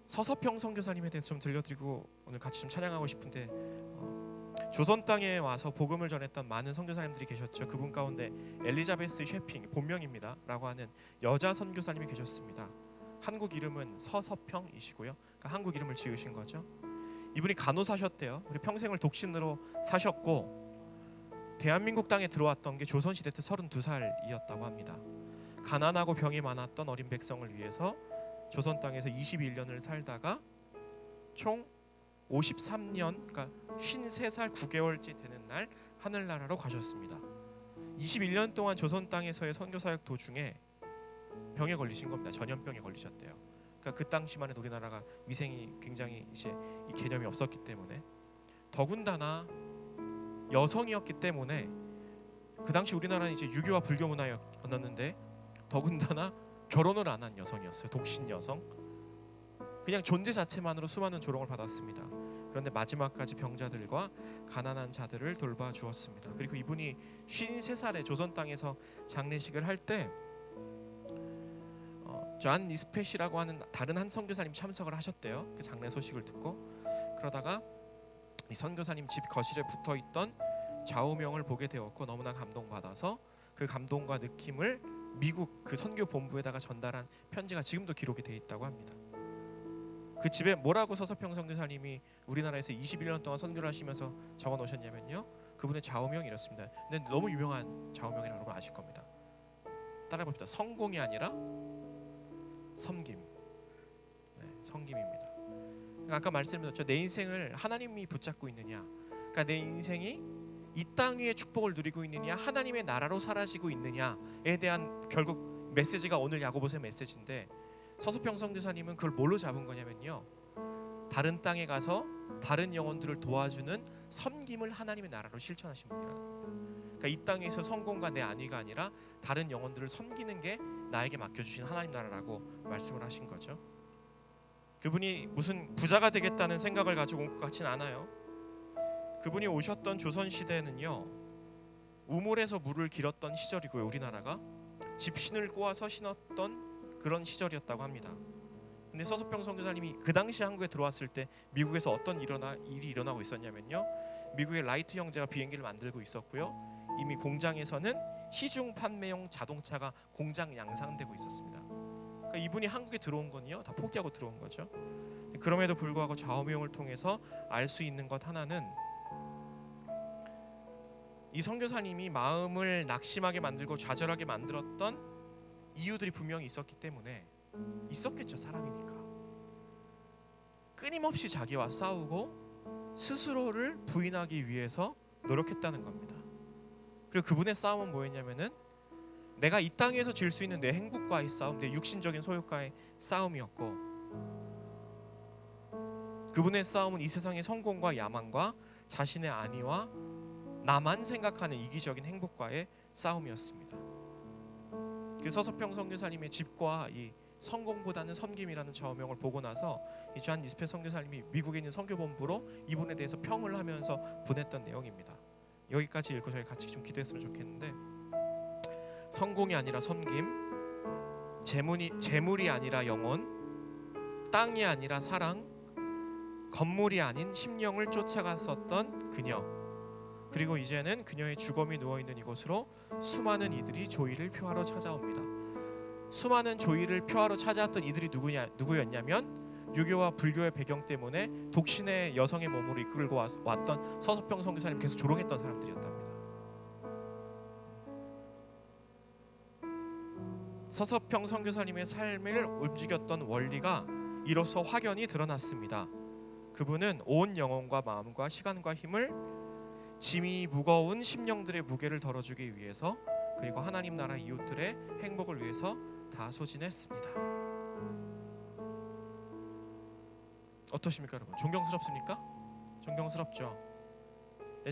서서평 선교사님에 대해서 좀 들려드리고 오늘 같이 좀 찬양하고 싶은데, 조선 땅에 와서 복음을 전했던 많은 선교사님들이 계셨죠. 그분 가운데 엘리자베스 셰핑, 본명입니다 라고 하는 여자 선교사님이 계셨습니다. 한국 이름은 서서평이시고요. 그러니까 한국 이름을 지으신 거죠. 이분이 간호사셨대요. 우리 평생을 독신으로 사셨고 대한민국 땅에 들어왔던 게 조선시대 때 32살이었다고 합니다. 가난하고 병이 많았던 어린 백성을 위해서 조선 땅에서 21년을 살다가 총 53년, 그러니까 53살 9개월째 되는 날 하늘나라로 가셨습니다. 21년 동안 조선 땅에서의 선교사역 도중에 병에 걸리신 겁니다. 전염병에 걸리셨대요. 그러니까 그 당시만 해도 우리나라가 위생이 굉장히 이제 이 개념이 없었기 때문에, 더군다나 여성이었기 때문에, 그 당시 우리나라는 이제 유교와 불교 문화였는데 더군다나 결혼을 안 한 여성이었어요. 독신 여성. 그냥 존재 자체만으로 수많은 조롱을 받았습니다. 그런데 마지막까지 병자들과 가난한 자들을 돌봐주었습니다. 그리고 이분이 53살에 조선 땅에서 장례식을 할 때 존 니스펫이라고 하는 다른 한 선교사님 참석을 하셨대요. 그 장례 소식을 듣고. 그러다가 이 선교사님 집 거실에 붙어있던 좌우명을 보게 되었고 너무나 감동받아서 그 감동과 느낌을 미국 그 선교 본부에다가 전달한 편지가 지금도 기록이 되어 있다고 합니다. 그 집에 뭐라고 서서평 선교사님이 우리나라에서 21년 동안 선교를 하시면서 적어 놓으셨냐면요, 그분의 좌우명이 이렇습니다. 근데 너무 유명한 좌우명이라고 여러분 아실 겁니다. 따라해 봅시다. 성공이 아니라 섬김. 네, 섬김입니다. 그러니까 아까 말씀드렸죠. 내 인생을 하나님이 붙잡고 있느냐, 그러니까 내 인생이 이 땅 위의 축복을 누리고 있느냐, 하나님의 나라로 사라지고 있느냐에 대한 결국 메시지가 오늘 야고보서의 메시지인데, 서수평 선교사님은 그걸 뭘로 잡은 거냐면요, 다른 땅에 가서 다른 영혼들을 도와주는 섬김을 하나님의 나라로 실천하신 분이라는 거예요. 그러니까 이 땅에서 성공과 내 안위가 아니라 다른 영혼들을 섬기는 게 나에게 맡겨주신 하나님 나라라고 말씀을 하신 거죠. 그분이 무슨 부자가 되겠다는 생각을 가지고 온 것 같진 않아요. 그분이 오셨던 조선시대는요, 우물에서 물을 길었던 시절이고요, 우리나라가 집신을 꼬아서 신었던 그런 시절이었다고 합니다. 근데 서수평 선교사님이 그 당시 한국에 들어왔을 때 미국에서 어떤 일이 일어나고 있었냐면요, 미국의 라이트 형제가 비행기를 만들고 있었고요, 이미 공장에서는 시중 판매용 자동차가 공장 양산되고 있었습니다. 그러니까 이분이 한국에 들어온 건요 다 포기하고 들어온 거죠. 그럼에도 불구하고 좌우명을 통해서 알 수 있는 것 하나는, 이 선교사님이 마음을 낙심하게 만들고 좌절하게 만들었던 이유들이 분명히 있었기 때문에 있었겠죠. 사람이니까 끊임없이 자기와 싸우고 스스로를 부인하기 위해서 노력했다는 겁니다. 그리고 그분의 싸움은 뭐였냐면은 내가 이 땅에서 질 수 있는 내 행복과의 싸움, 내 육신적인 소욕과의 싸움이었고, 그분의 싸움은 이 세상의 성공과 야망과 자신의 안위와 나만 생각하는 이기적인 행복과의 싸움이었습니다. 그 서서평 선교사님의 집과 이 성공보다는 섬김이라는 좌우명을 보고 나서 이 존 리스펫 선교사님이 미국에 있는 선교본부로 이분에 대해서 평을 하면서 보냈던 내용입니다. 여기까지 읽고 저희 같이 좀 기도했으면 좋겠는데, 성공이 아니라 섬김, 재물이 아니라 영혼, 땅이 아니라 사랑, 건물이 아닌 심령을 쫓아갔었던 그녀, 그리고 이제는 그녀의 주검이 누워있는 이곳으로 수많은 이들이 조의를 표하러 찾아옵니다. 수많은 조의를 표하러 찾아왔던 이들이 누구였냐면 유교와 불교의 배경 때문에 독신의 여성의 몸으로 이끌고 왔던 서서평 선교사님 계속 조롱했던 사람들이었답니다. 서서평 선교사님의 삶을 움직였던 원리가 이로써 확연히 드러났습니다. 그분은 온 영혼과 마음과 시간과 힘을 짐이 무거운 심령들의 무게를 덜어주기 위해서, 그리고 하나님 나라 이웃들의 행복을 위해서 다 소진했습니다. 어떠십니까 여러분? 존경스럽습니까? 존경스럽죠.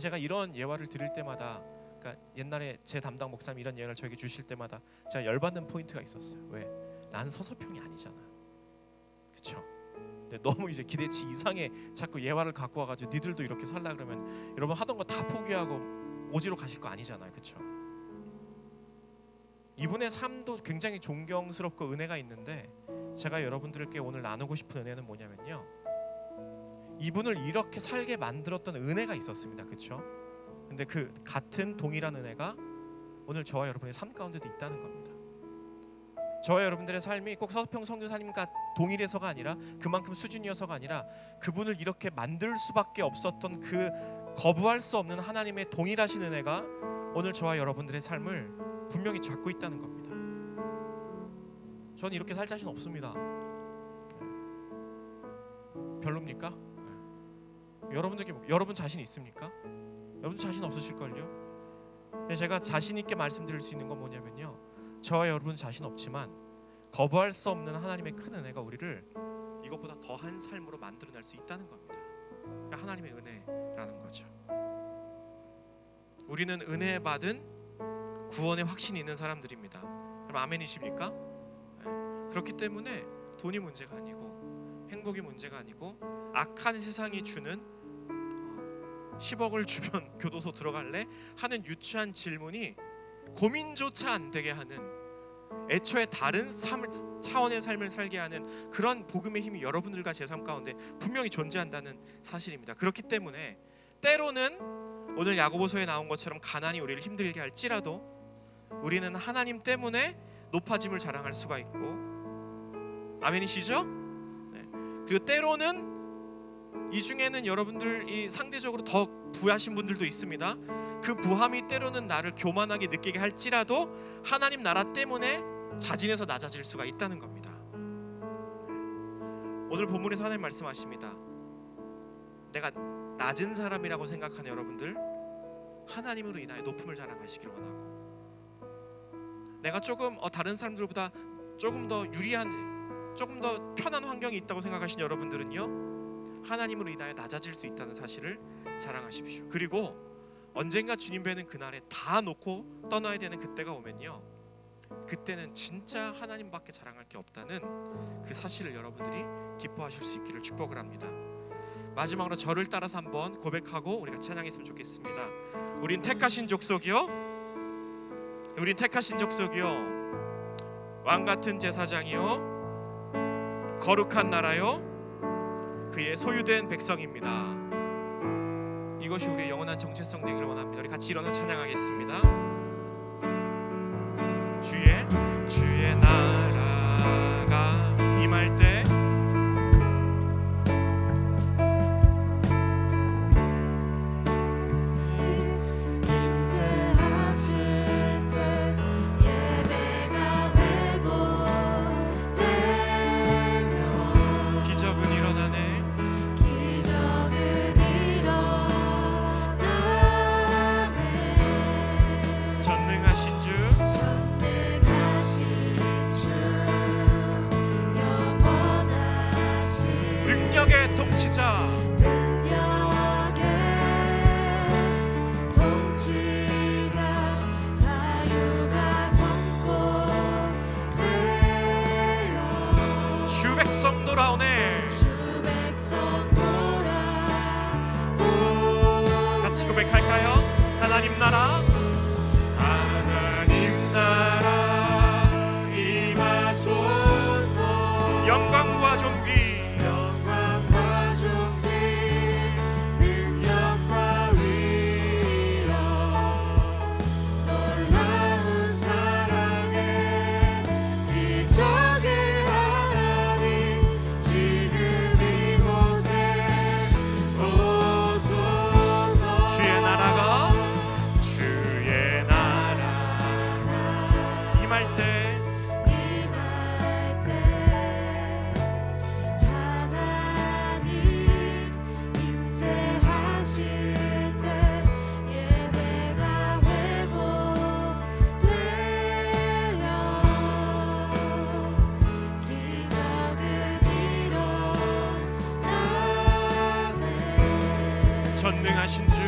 제가 이런 예화를 들을 때마다, 그러니까 옛날에 제 담당 목사님 이런 예화를 저에게 주실 때마다 제가 열받는 포인트가 있었어요. 왜? 난 서서평이 아니잖아. 그렇죠? 너무 이제 기대치 이상의 자꾸 예화를 갖고 와가지고 니들도 이렇게 살라 그러면 여러분 하던 거 다 포기하고 오지로 가실 거 아니잖아요. 그렇죠? 이분의 삶도 굉장히 존경스럽고 은혜가 있는데, 제가 여러분들께 오늘 나누고 싶은 은혜는 뭐냐면요, 이분을 이렇게 살게 만들었던 은혜가 있었습니다. 그렇죠? 근데 그 같은 동일한 은혜가 오늘 저와 여러분의 삶 가운데도 있다는 겁니다. 저와 여러분들의 삶이 꼭 서서평 선교사님과 동일해서가 아니라, 그만큼 수준이어서가 아니라, 그분을 이렇게 만들 수밖에 없었던 그 거부할 수 없는 하나님의 동일하신 은혜가 오늘 저와 여러분들의 삶을 분명히 잡고 있다는 겁니다. 저는 이렇게 살 자신 없습니다. 별로입니까? 여러분 자신 있습니까? 여러분 자신 없으실걸요? 근데 제가 자신 있게 말씀드릴 수 있는 건 뭐냐면요, 저와 여러분 자신 없지만 거부할 수 없는 하나님의 큰 은혜가 우리를 이것보다 더한 삶으로 만들어낼 수 있다는 겁니다. 그러니까 하나님의 은혜라는 거죠. 우리는 은혜 받은 구원의 확신이 있는 사람들입니다. 그럼 아멘이십니까? 네. 그렇기 때문에 돈이 문제가 아니고 행복이 문제가 아니고, 악한 세상이 주는 10억을 주면 교도소 들어갈래? 하는 유치한 질문이 고민조차 안 되게 하는, 애초에 다른 차원의 삶을 살게 하는 그런 복음의 힘이 여러분들과 제 삶 가운데 분명히 존재한다는 사실입니다. 그렇기 때문에 때로는 오늘 야고보서에 나온 것처럼 가난이 우리를 힘들게 할지라도 우리는 하나님 때문에 높아짐을 자랑할 수가 있고, 아멘이시죠? 네. 그리고 때로는 이 중에는 여러분들이 상대적으로 더 부하신 분들도 있습니다. 그 부함이 때로는 나를 교만하게 느끼게 할지라도 하나님 나라 때문에 자진해서 낮아질 수가 있다는 겁니다. 오늘 본문에서 하나님 말씀하십니다. 내가 낮은 사람이라고 생각하는 여러분들, 하나님으로 인하여 높음을 자랑하시길 원하고, 내가 조금 다른 사람들보다 조금 더 유리한, 조금 더 편한 환경이 있다고 생각하시는 여러분들은요, 하나님으로 인하여 낮아질 수 있다는 사실을 자랑하십시오. 그리고 언젠가 주님 뵈는 그날에 다 놓고 떠나야 되는 그때가 오면요, 그때는 진짜 하나님밖에 자랑할 게 없다는 그 사실을 여러분들이 기뻐하실 수 있기를 축복을 합니다. 마지막으로 저를 따라서 한번 고백하고 우리가 찬양했으면 좋겠습니다. 우린 택하신 족속이요, 우린 택하신 족속이요, 왕같은 제사장이요, 거룩한 나라요, 그의 소유된 백성입니다. 이것이 우리의 영원한 정체성 되기를 원합니다. 우리 같이 일어나 찬양하겠습니다. 주의 나라가 임할 때 임재 같이 고백할까요? 하나님 나라, 하나님 나라 임하소서. 영광과 존귀, 영광과 존귀, 능력과 위엄, 놀라운 사랑에 기적의 하나님 지금 이곳에 오소서. 주의 나라가 임할 때 하나님 임재하실 때 예배가 회복되어 기적은 일어나네. 전능하신 주,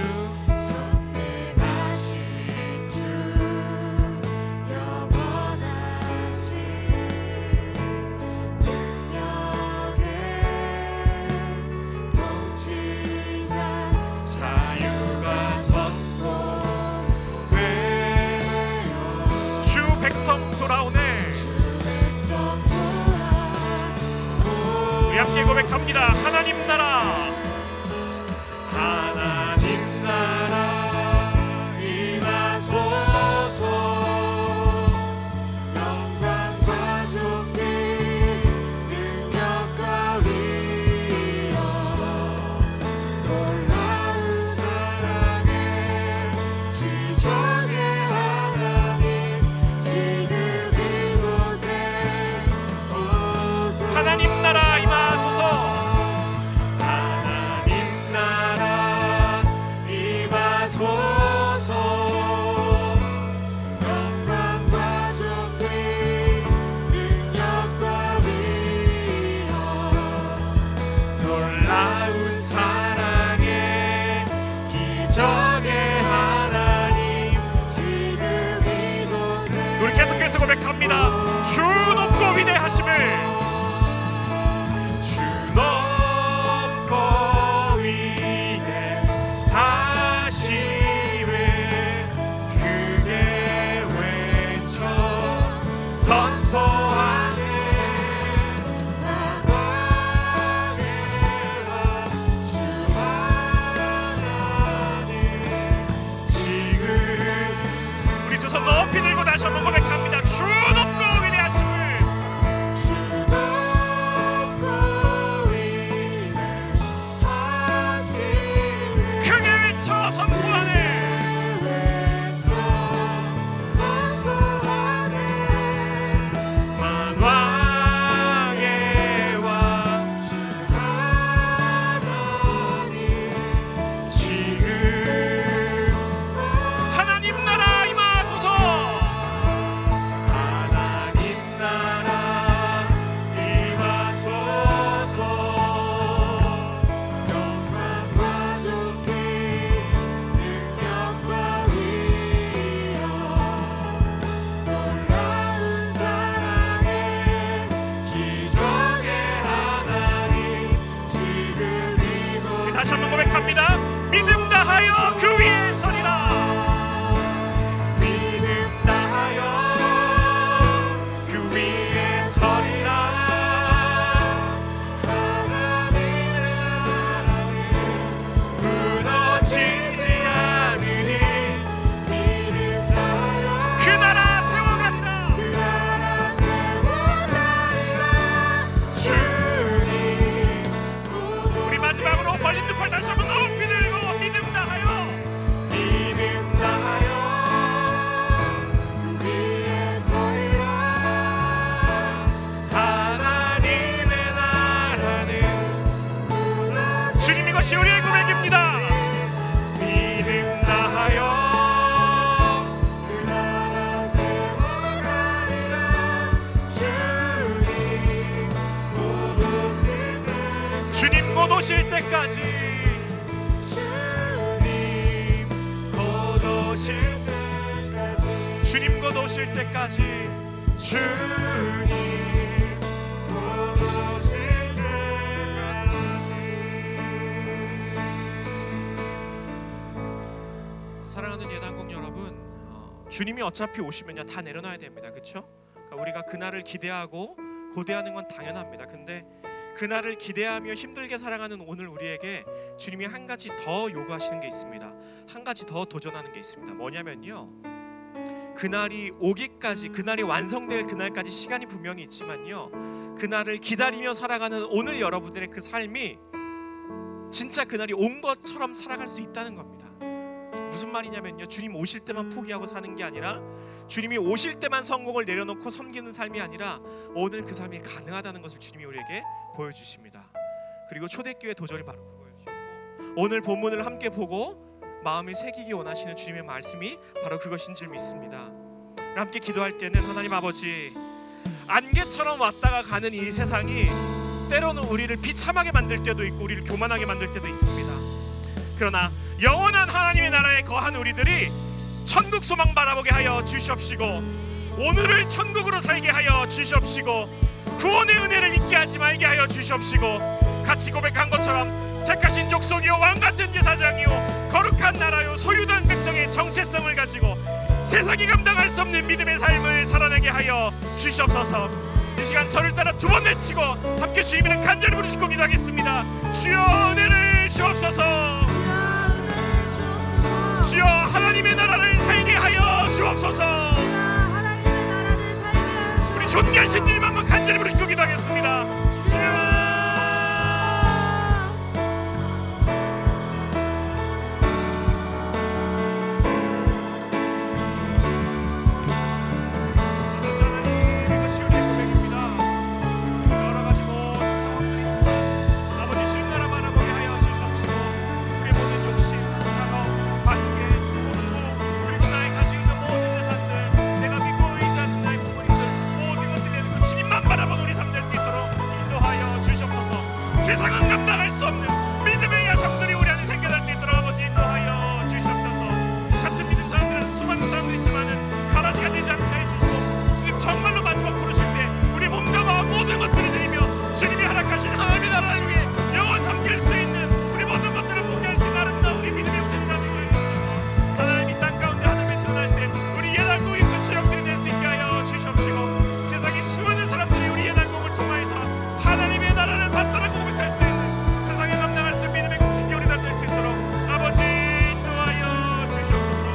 백성 돌아오네. 우리 함께 고백합니다. 하나님 나라, 하나님 나라 임하소서. 영광과 존귀, 능력과 위엄, 놀라운 사랑에 기적의 하나님 나라 임하소서. 하나님 나라 임하소서. 영광과 존귀, 능력과 위엄, 놀라운 사랑에 기적의 하나님 지금 이곳에. 우리 계속해서 고백합니다. 주 높고 위대하심을, 손 높이 들고 다시 한번 고백합니다. 주 높고 위대하심을, 주 높고 위대하심을 크게 외쳐 선포하네. 만왕의 왕 주 하나님 지금 하나님 나라 하나님 나라 임하소서. 영광과 존귀, 능력과 위엄, 놀라운 사랑에 기적의 하나님 지금 이곳에. 다시 한번 고백합니다. 믿음 다하여 그 위에 서리라. 다시 한번 높이 들고 믿음 다하여, 믿음 다하여 그 위에 서리라. 하나님의 나라는 주님, 이것이 우리의 고백입니다. 믿음 다하여 그 나라 세워가리라. 주님 곧 오실 때까지, 주님 곧 오실 때까지, 주님 곧 오실 때까지. 사랑하는 예단국 여러분, 주님이 어차피 오시면요 다 내려놔야 됩니다. 그렇죠? 그러니까 우리가 그날을 기대하고 고대하는 건 당연합니다. 근데 그날을 기대하며 힘들게 살아가는 오늘 우리에게 주님이 한 가지 더 요구하시는 게 있습니다. 한 가지 더 도전하는 게 있습니다. 뭐냐면요, 그날이 오기까지, 그날이 완성될 그날까지 시간이 분명히 있지만요, 그날을 기다리며 살아가는 오늘 여러분들의 그 삶이 진짜 그날이 온 것처럼 살아갈 수 있다는 겁니다. 무슨 말이냐면요, 주님 오실 때만 포기하고 사는 게 아니라, 주님이 오실 때만 성공을 내려놓고 섬기는 삶이 아니라 오늘 그 삶이 가능하다는 것을 주님이 우리에게 보여주십니다. 그리고 초대교회 도전이 바로 그거였고, 오늘 본문을 함께 보고 마음에 새기기 원하시는 주님의 말씀이 바로 그것인 줄 믿습니다. 함께 기도할 때는, 하나님 아버지, 안개처럼 왔다가 가는 이 세상이 때로는 우리를 비참하게 만들 때도 있고 우리를 교만하게 만들 때도 있습니다. 그러나 영원한 하나님의 나라에 거한 우리들이 천국 소망 바라보게 하여 주시옵시고, 오늘을 천국으로 살게 하여 주시옵시고, 구원의 은혜를 잊게 하지 말게 하여 주시옵시고, 같이 고백한 것처럼 택하신 족속이요 왕같은 제사장이요 거룩한 나라요 소유된 백성의 정체성을 가지고 세상이 감당할 수 없는 믿음의 삶을 살아내게 하여 주시옵소서. 이 시간 저를 따라 두 번 외치고 함께 주님을 간절히 부르시고 기도하겠습니다. 주여 은혜를 주옵소서. 주여 하나님의 나라를 살게 하여 주옵소서. 우리 존귀하신 주님 한번 간절히 부르시고 기도하겠습니다. 주여. 세상은 감당할 수 없는 믿음의 야성들이 우리 안에 생겨날 수 있도록 아버지 인도하여 주시옵소서. 같은 믿음 사람들은 수많은 사람들이 있지만은 가라지가 되지 않게 해주시고, 주님 정말로 마지막 부르실 때 우리 몸과 마음 모든 것들을 드리며 주님이 허락하신 하나님의 나라를 위해 영원 섬길 수 있는 우리 모든 것들을 포기할 수 있는 아름다운 우리 믿음의 역사를 나누게 해주셔서 하나님 이 땅 가운데 하늘에 드러날 때 우리 예단국의 그 주역들이 될 수 있게 하여 주시옵시고, 세상의 수많은 사람들이 우리 예단국을 통하여서 하나님의 나라를 받다라고 고백할 수 있는, 세상에 감당할 수 있는 믿음의 공직이 우리 될 수 있도록 아버지 인도하여 주시옵소서.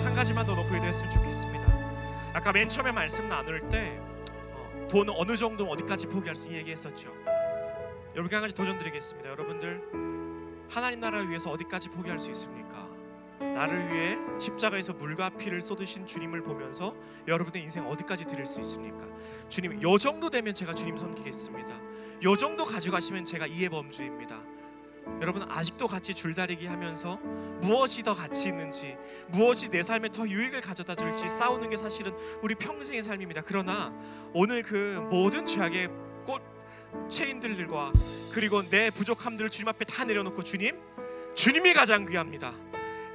한 가지만 더 놓고 기도했으면 좋겠습니다. 아까 맨 처음에 말씀 나눌 때 돈 어느 정도 어디까지 포기할 수 얘기했었죠. 여러분께 한 가지 도전 드리겠습니다. 여러분들, 하나님 나라를 위해서 어디까지 포기할 수 있습니까? 나를 위해 십자가에서 물과 피를 쏟으신 주님을 보면서 여러분의 인생 어디까지 드릴 수 있습니까? 주님, 요 정도 되면 제가 주님 섬기겠습니다. 요 정도 가져가시면 제가 이해 범주입니다. 여러분, 아직도 같이 줄다리기 하면서 무엇이 더 가치 있는지, 무엇이 내 삶에 더 유익을 가져다 줄지 싸우는 게 사실은 우리 평생의 삶입니다. 그러나 오늘 그 모든 죄악의 꽃 체인들과 그리고 내 부족함들을 주님 앞에 다 내려놓고, 주님이 가장 귀합니다.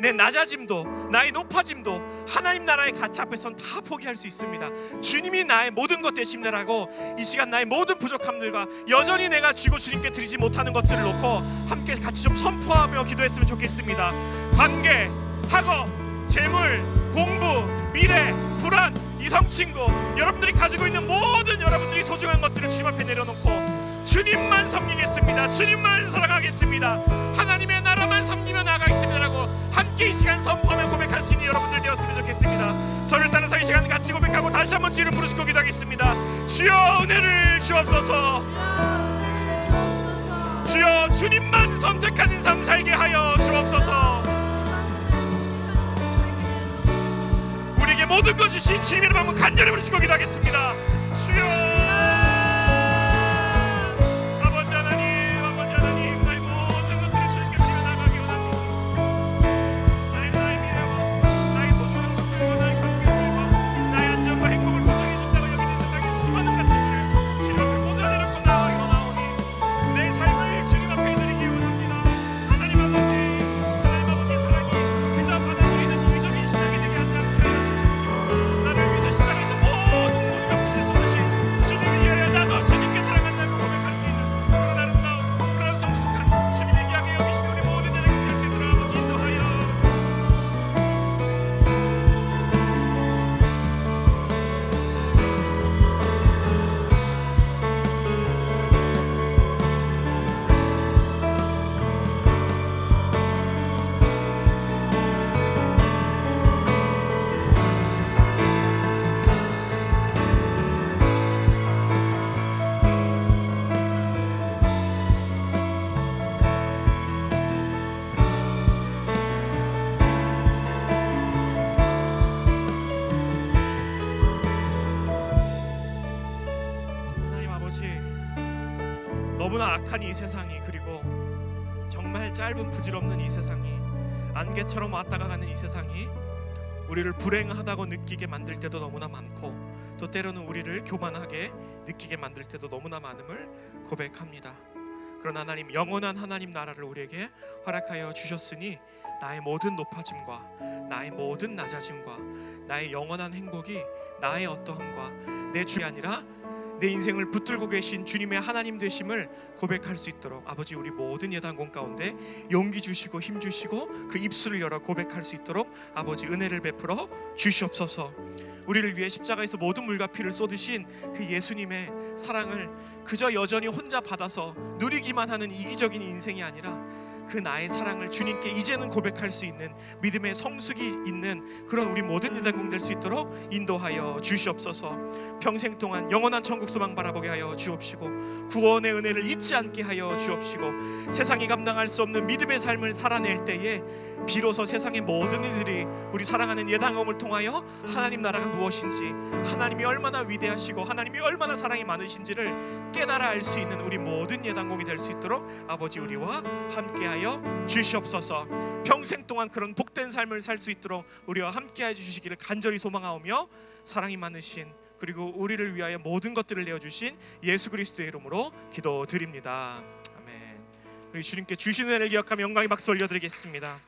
내 낮아짐도 나의 높아짐도 하나님 나라의 가치 앞에선 다 포기할 수 있습니다. 주님이 나의 모든 것 되심이라고 이 시간 나의 모든 부족함들과 여전히 내가 쥐고 주님께 드리지 못하는 것들을 놓고 함께 같이 좀 선포하며 기도했으면 좋겠습니다. 관계, 학업, 재물, 공부, 미래, 불안, 이성친구, 여러분들이 가지고 있는 모든 여러분들이 소중한 것들을 주님 앞에 내려놓고 주님만 섬기겠습니다. 주님만 사랑하겠습니다. 하나님의 나라만 섬기며 나아가겠습니다라고 함께 이 시간 선포하며 고백할 수 있는 여러분들 되었으면 좋겠습니다. 저를 따라서 이 시간 같이 고백하고 다시 한번 주를 부르시고 기도하겠습니다. 주여 은혜를 주옵소서. 주여 주님만 선택하는 삶 살게 하여 주옵소서. 우리에게 모든 것 주신 주님의 이름 한번 간절히 부르시고 기도하겠습니다. 주여 아버지 하나님 나의 모든 것들을 주님께 드려 나가기 원합니다. 나의 미래와 나의 소중한 것들과 나의 관계들과 나의 안전과 행복을 보장해 준다고 여기는 세상의 수많은 가치들을 주님 앞에 모두 내놓고 나아가기 원하오니 내 삶을 주님 앞에 드리기 원합니다. 하나님 아버지 사랑이 그저 받아들이는 이기적인 신앙이 되게 하지 않게 하여 주십시오. 나를 위해서 십자가에서 모든 무리가 풀릴 쏟으신 주님을 위하여 나도 주님께 사랑한다고 고백할 수 있는 그런 아름다운 그런 성숙한 주님의 귀하게 여기신 우리 모든 여러분 될 수 있도록 아버지 인도하여 주옵소서. 하나님 아버지, 너무나 악한 이 세상이, 그리고 정말 짧은 부질없는 이 세상이, 안개처럼 왔다가 가는 이 세상이 우리를 불행하다고 느끼게 만들 때도 너무나 많고, 또 때로는 우리를 교만하게 느끼게 만들 때도 너무나 많음을 고백합니다. 그러나 하나님, 영원한 하나님 나라를 우리에게 허락하여 주셨으니 나의 모든 높아짐과 나의 모든 낮아짐과 나의 영원한 행복이 나의 어떠함과 내 주이 아니라 내 인생을 붙들고 계신 주님의 하나님 되심을 고백할 수 있도록 아버지, 우리 모든 예단공 가운데 용기 주시고 힘 주시고 그 입술을 열어 고백할 수 있도록 아버지 은혜를 베풀어 주시옵소서. 우리를 위해 십자가에서 모든 물과 피를 쏟으신 그 예수님의 사랑을 그저 여전히 혼자 받아서 누리기만 하는 이기적인 인생이 아니라 그 나의 사랑을 주님께 이제는 고백할 수 있는 믿음의 성숙이 있는 그런 우리 모든 예단공 될 수 있도록 인도하여 주시옵소서. 평생 동안 영원한 천국 소망 바라보게 하여 주옵시고, 구원의 은혜를 잊지 않게 하여 주옵시고, 세상이 감당할 수 없는 믿음의 삶을 살아낼 때에 비로소 세상의 모든 이들이 우리 사랑하는 예당함을 통하여 하나님 나라가 무엇인지, 하나님이 얼마나 위대하시고 하나님이 얼마나 사랑이 많으신지를 깨달아 알 수 있는 우리 모든 예당공이 될 수 있도록 아버지 우리와 함께하여 주시옵소서. 평생 동안 그런 복된 삶을 살 수 있도록 우리와 함께하여 주시기를 간절히 소망하오며, 사랑이 많으신 그리고 우리를 위하여 모든 것들을 내어주신 예수 그리스도의 이름으로 기도드립니다. 아멘. 우리 주님께 주신 은혜를 기억하며 영광의 박수 올려드리겠습니다.